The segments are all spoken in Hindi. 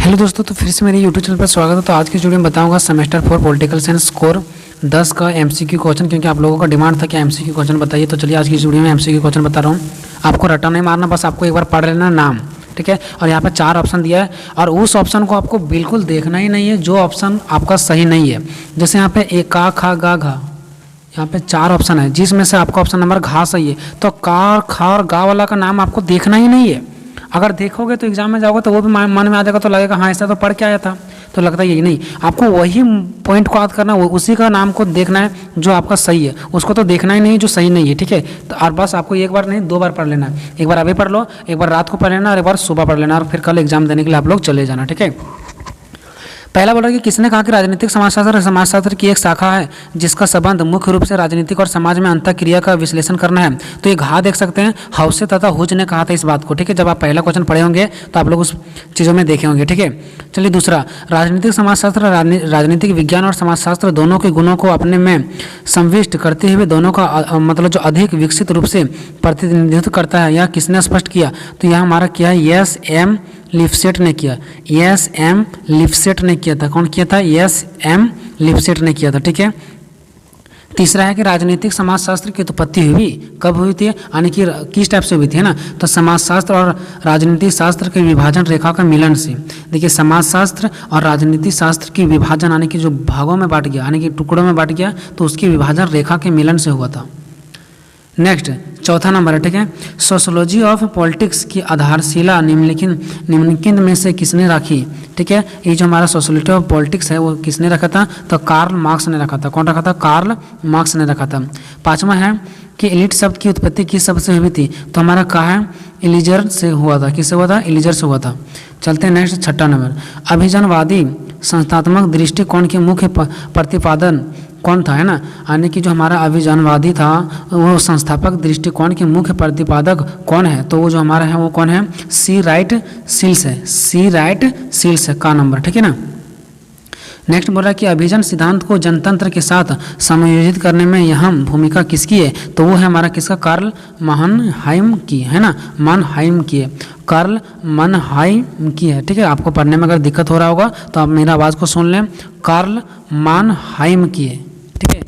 हेलो दोस्तों, तो फिर से मेरे यूट्यूब चैनल पर स्वागत है। तो आज की वीडियो में बताऊंगा सेमेस्टर 4 पॉलिटिकल साइंस स्कोर 10 का एमसीक्यू क्वेश्चन, क्योंकि आप लोगों का डिमांड था कि एमसीक्यू क्वेश्चन बताइए। तो चलिए आज की वीडियो में एमसीक्यू क्वेश्चन बता रहा हूँ। आपको रट्टा नहीं मारना, बस आपको एक बार पढ़ लेना नाम, ठीक है। और यहाँ पे 4 ऑप्शन दिया है और उस ऑप्शन को आपको बिल्कुल देखना ही नहीं है जो ऑप्शन आपका सही नहीं है। जैसे यहाँ पे एक का खा गा घा, यहाँ पे 4 ऑप्शन है जिसमें से आपका ऑप्शन नंबर घा सही है। तो का खा और गा वाला का नाम आपको देखना ही नहीं है। अगर देखोगे तो एग्जाम में जाओगे तो वो भी मन में आ जाएगा, तो लगेगा हाँ ऐसा तो पढ़ के आया था, तो लगता है यही नहीं। आपको वही पॉइंट को याद करना है, उसी का नाम को देखना है जो आपका सही है, उसको तो देखना ही नहीं जो सही नहीं है, ठीक है। तो और बस आपको एक बार नहीं 2 बार पढ़ लेना है। एक बार अभी पढ़ लो, एक बार रात को पढ़ लेना और एक बार सुबह पढ़ लेना, और फिर कल एग्जाम देने के लिए आप लोग चले जाना, ठीक है। पहला बोल रहा है कि किसने कहा कि राजनीतिक समाजशास्त्र की एक शाखा है जिसका संबंध मुख्य रूप से राजनीतिक और समाज में अंतःक्रिया का विश्लेषण करना है। तो ये घा देख सकते हैं, हाउसे तथा हुज ने कहा था इस बात को, ठीक है। जब आप पहला क्वेश्चन पढ़े होंगे तो आप लोग उस चीज़ों में देखे होंगे, ठीक है। चलिए दूसरा, राजनीतिक समाजशास्त्र राजनीतिक विज्ञान और समाजशास्त्र दोनों के गुणों को अपने में संविष्ट करते हुए दोनों का मतलब जो अधिक विकसित रूप से प्रतिनिधित्व करता है, यह किसने स्पष्ट किया? तो यह हमारा क्या है, एस एम लिपसेट ने किया। एस एम लिपसेट ने किया था। कौन किया था? एस एम लिपसेट ने किया था, ठीक है। तीसरा है कि राजनीतिक समाजशास्त्र की उत्पत्ति हुई कब हुई थी, यानी कि किस टाइप से हुई थी, है ना? तो समाजशास्त्र और राजनीतिक शास्त्र के विभाजन रेखा का मिलन से। देखिए, समाजशास्त्र और राजनीतिक शास्त्र की विभाजन, यानी कि जो भागों में बांट गया, यानी कि टुकड़ों में बांट गया, तो उसकी विभाजन रेखा के मिलन से हुआ था। नेक्स्ट चौथा नंबर है, ठीक है। सोशोलॉजी ऑफ पॉलिटिक्स की आधारशिला निम्नलिखित में से किसने रखी? ठीक है, ये जो हमारा सोशोलॉजी ऑफ पॉलिटिक्स है वो किसने रखा था? तो कार्ल मार्क्स ने रखा था। कौन रखा था? कार्ल मार्क्स ने रखा था। पांचवा है कि एलिट शब्द की उत्पत्ति किस शब्द से हुई थी? तो हमारा कहा है इलिजर से हुआ था। किससे हुआ था? इलिजर से हुआ था। चलते हैं नेक्स्ट छठा नंबर, अभिजनवादी संस्थात्मक दृष्टिकोण के मुख्य प्रतिपादन कौन था, है ना? यानी कि जो हमारा अभिजनवादी था वो संस्थापक दृष्टिकोण के मुख्य प्रतिपादक कौन है? तो वो जो हमारा है वो कौन है? सी राइट सील्स है। सी राइट सील्स है का नंबर, ठीक है ना। नेक्स्ट बोल रहा है कि अभिजन सिद्धांत को जनतंत्र के साथ समायोजित करने में अहम भूमिका किसकी है? तो वो है हमारा किसका? कार्ल मनहाइम की, है ना। मनहाइम की है, कार्ल मनहाइम की है, ठीक है। आपको पढ़ने में अगर दिक्कत हो रहा होगा तो आप मेरा आवाज़ को सुन लें, कार्ल मनहाइम की है, ठीक है।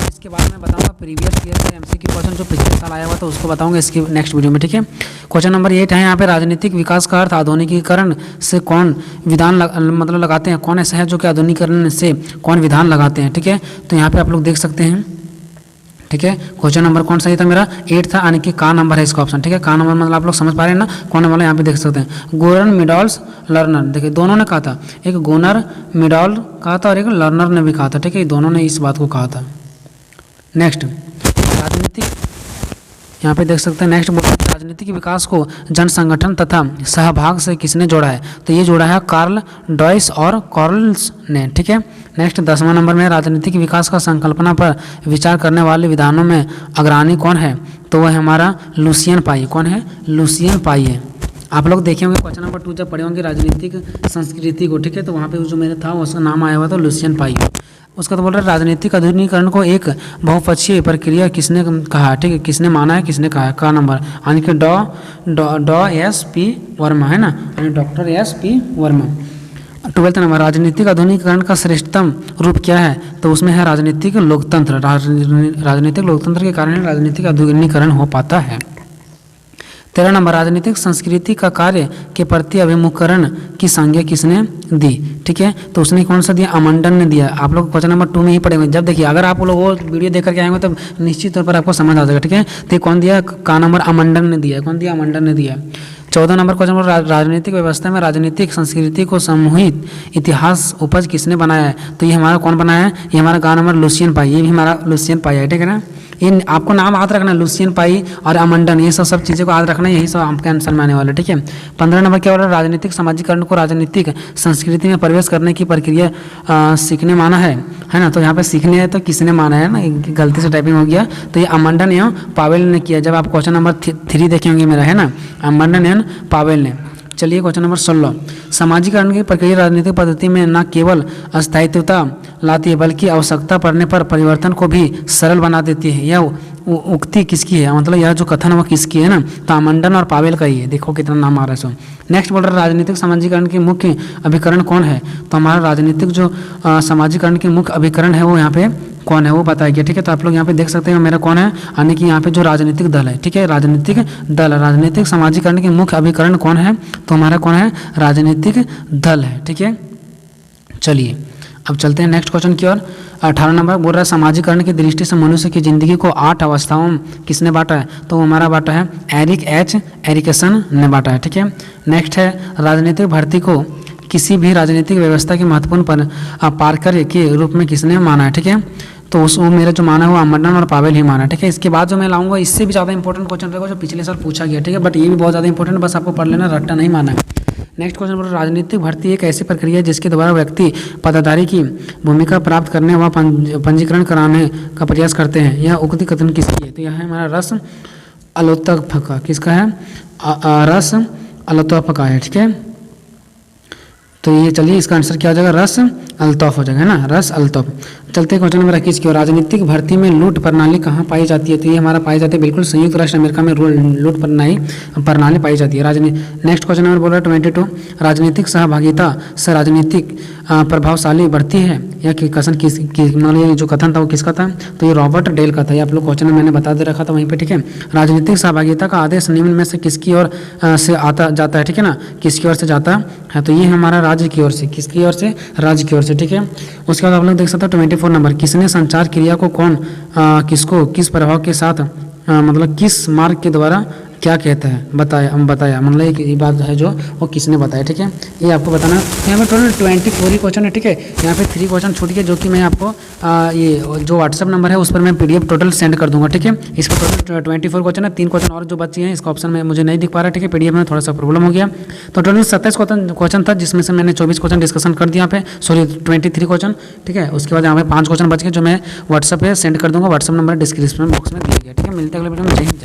इसके बाद मैं बताऊंगा प्रीवियस ईयर का एमसीक्यू क्वेश्चन जो पिछले साल आया हुआ था उसको बताऊंगा इसकी नेक्स्ट वीडियो में, ठीक है। क्वेश्चन नंबर 8 है यहाँ पे, राजनीतिक विकास का अर्थ आधुनिकीकरण से कौन विधान मतलब लगाते हैं? कौन ऐसा है जो कि आधुनिकीकरण से कौन विधान लगाते हैं, ठीक है। तो यहाँ पे आप लोग देख सकते हैं, ठीक है। क्वेश्चन नंबर कौन सा ही था मेरा? 8 था, यानी कि का नंबर है इसका ऑप्शन, ठीक है। का नंबर मतलब आप लोग समझ पा रहे हैं ना कौन नंबर है? यहाँ पे देख सकते हैं गोरन मिडॉल्स लर्नर, देखिए दोनों ने कहा था, एक गोनर मिडॉल कहा था और एक लर्नर ने भी कहा था, ठीक है। दोनों ने इस बात को कहा था। नेक्स्ट राजनीतिक, यहाँ पे देख सकते हैं नेक्स्ट राजनीतिक विकास को जन संगठन तथा सहभाग से किसने जोड़ा है? तो ये जोड़ा है कार्ल डॉयस और कॉर्ल्स ने, ठीक है। नेक्स्ट 10वां नंबर में राजनीतिक विकास का संकल्पना पर विचार करने वाले विधानों में अग्रणी कौन है? तो वह हमारा लुसियन पाई। कौन है? लुसियन पाई है। आप लोग देखे होंगे क्वेश्चन नंबर 2 जब पढ़े होंगे राजनीतिक संस्कृति को, ठीक है। तो वहाँ पे जो मेरे था उसका नाम आया हुआ था लुसियन पाई। उसका तो बोल रहा है राजनीतिक आधुनिकीकरण को एक बहुपक्षीय प्रक्रिया किसने कहा, ठीक है। किसने माना है, किसने कहा है? का नंबर, यानी कि डॉ एस पी वर्मा, है ना, यानी डॉक्टर एस पी वर्मा। 12वां नंबर, राजनीतिक आधुनिकीकरण का श्रेष्ठतम रूप क्या है? तो उसमें है राजनीतिक लोकतंत्र। राजनीतिक लोकतंत्र के कारण राजनीतिक आधुनिकीकरण हो पाता है। 13 नंबर, राजनीतिक संस्कृति का कार्य के प्रति अभिमुखीकरण की संज्ञा किसने दी? ठीक है, तो उसने कौन सा दिया? अमंडन ने दिया। आप लोग क्वेश्चन नंबर 2 में ही पढ़ेंगे। जब देखिए अगर आप लोग वो वीडियो देख करके आएंगे तब निश्चित तौर पर आपको समझ आ जाएगा, ठीक है। तो कौन दिया? का नंबर अमंडन ने दिया। कौन दिया? अमंडन ने दिया। 14 नंबर क्वेश्चन पर राजनीतिक व्यवस्था में राजनीतिक संस्कृति को समूहित इतिहास उपज किसने बनाया है? तो ये हमारा कौन बनाया है? ये हमारा का नंबर लुसियन पाई। ये भी हमारा लुसियन पाई है, ठीक है ना। इन आपको नाम याद रखना, लुसियन पाई और अमंडन, ये सब चीज़ों को याद रखना, यही सब आपके आंसर में आने वाले, ठीक है। 15 नंबर क्या हो रहा है? राजनीतिक समाजीकरण को राजनीतिक संस्कृति में प्रवेश करने की प्रक्रिया सीखने माना है ना। तो यहाँ पे सीखने है तो किसने माना है ना, गलती से टाइपिंग हो गया। तो ये अमंडन एवं पावेल ने किया। जब आप क्वेश्चन नंबर 3 देखे होंगे मेरा, है ना, अमंडन एवं पावेल ने। चलिए क्वेश्चन नंबर 16, सामाजिकरण की प्रक्रिया राजनीतिक पद्धति में न केवल अस्थायित्वता लाती है बल्कि आवश्यकता पड़ने पर परिवर्तन को भी सरल बना देती है। यह उक्ति किसकी है, मतलब यह जो कथन है वो किसकी है ना, तो आमंडन और पावेल का ही है। देखो कितना नाम आ रहा है सो। नेक्स्ट बोल रहा है राजनीतिक समाजीकरण के मुख्य अभिकरण कौन है, तो हमारा राजनीतिक जो समाजीकरण के मुख्य अभिकरण है वो यहाँ पे कौन है वो बताया गया। ठीक है, तो आप लोग यहाँ पे देख सकते हैं मेरा कौन है, यानी कि यहाँ पे जो राजनीतिक दल है। ठीक है, राजनीतिक दल, राजनीतिक समाजीकरण के मुख्य अभिकरण कौन है, तो हमारा कौन है, राजनीतिक दल है। ठीक है, चलिए अब चलते हैं नेक्स्ट क्वेश्चन की ओर। 18 नंबर बोल रहा है समाजीकरण की दृष्टि से मनुष्य की जिंदगी को 8 अवस्थाओं में किसने बांटा है, तो हमारा बांटा है एरिकसन ने बांटा है। ठीक है, नेक्स्ट है राजनीतिक भर्ती को किसी भी राजनीतिक व्यवस्था के महत्वपूर्ण पारकर के रूप में किसने माना है। ठीक है, तो उस वो मेरा जो माना है वो आमंडन और पावेल ही माना है। ठीक है, इसके बाद जो मैं लाऊंगा इससे भी ज़्यादा इंपॉर्टेंट क्वेश्चन रहेगा जो पिछले साल पूछा गया। ठीक है, बट ये भी बहुत ज़्यादा इंपॉर्टेंट, बस आपको पढ़ लेना, रट्टा नहीं माना है। नेक्स्ट क्वेश्चन पर राजनीतिक भर्ती एक ऐसी प्रक्रिया है जिसके द्वारा व्यक्ति पदाधिकारी की भूमिका प्राप्त करने व पंजीकरण कराने का प्रयास करते हैं। यह उक्ति कथन किसकी है, तो यह है हमारा रस अलोत्तफ का। किसका है, रस अलोत्तफ का है। ठीक है, तो ये चलिए इसका आंसर क्या हो जाएगा, रस अल्तौफ हो जाएगा, है ना, रस अल्तौफ। चलते क्वेश्चन नंबर 21 की ओर। राजनीतिक भर्ती में लूट प्रणाली कहाँ पाई जाती है, तो ये हमारा पाई जाती है बिल्कुल संयुक्त राष्ट्र अमेरिका में लूट प्रणाली पाई जाती है। नेक्स्ट क्वेश्चन नंबर बोल रहा है 22, राजनीतिक सहभागिता से राजनीतिक प्रभावशाली बढ़ती है, यह कथन मतलब ये जो कथन था वो किसका था, तो ये रॉबर्ट डेल का था। ये आप लोग क्वेश्चन में मैंने बता दे रखा था वहीं पे। ठीक है, राजनीतिक सहभागिता का आदेश निम्न में से किसकी ओर से आता जाता है, ठीक है ना, किसकी ओर से जाता है, तो ये हमारा राज्य की ओर से, किसकी ओर से, राज्य की ओर से। ठीक है, उसके बाद आप लोग देख सकते हो 24 नंबर, किसने संचार क्रिया को कौन किसको किस प्रभाव के साथ मतलब किस मार्ग के द्वारा क्या कहता है, बताया मतलब एक बात है जो वो किसने बताया। ठीक है, ये आपको बताना। यहाँ पे टोटल 24 ही क्वेश्चन है। ठीक है, यहाँ पे 3 क्वेश्चन छूट गए जो कि मैं आपको ये जो व्हाट्सअप नंबर है उस पर मैं PDF टोटल सेंड कर दूंगा। ठीक है, इसका टोटल 24 क्वेश्चन है, 3 क्वेश्चन और जो बचे हैं इसका ऑप्शन में मुझे नहीं दिख पा रहा है। ठीक है, PDF में थोड़ा सा प्रॉब्लम हो गया, तो टोटल 27 क्वेश्चन था जिसमें से मैंने 24 क्वेश्चन डिस्कशन कर दिया यहाँ पे, सॉरी 23 क्वेश्चन। ठीक है, उसके बाद यहाँ पे 5 क्वेश्चन बच गए जो मैं व्हाट्सअप पे सेंड कर दूंगा, व्हाट्सअप नंबर डिस्क्रिप्शन बॉक्स में दिया गया। ठीक है, मिलते हैं अगले वीडियो में। जय हिंद।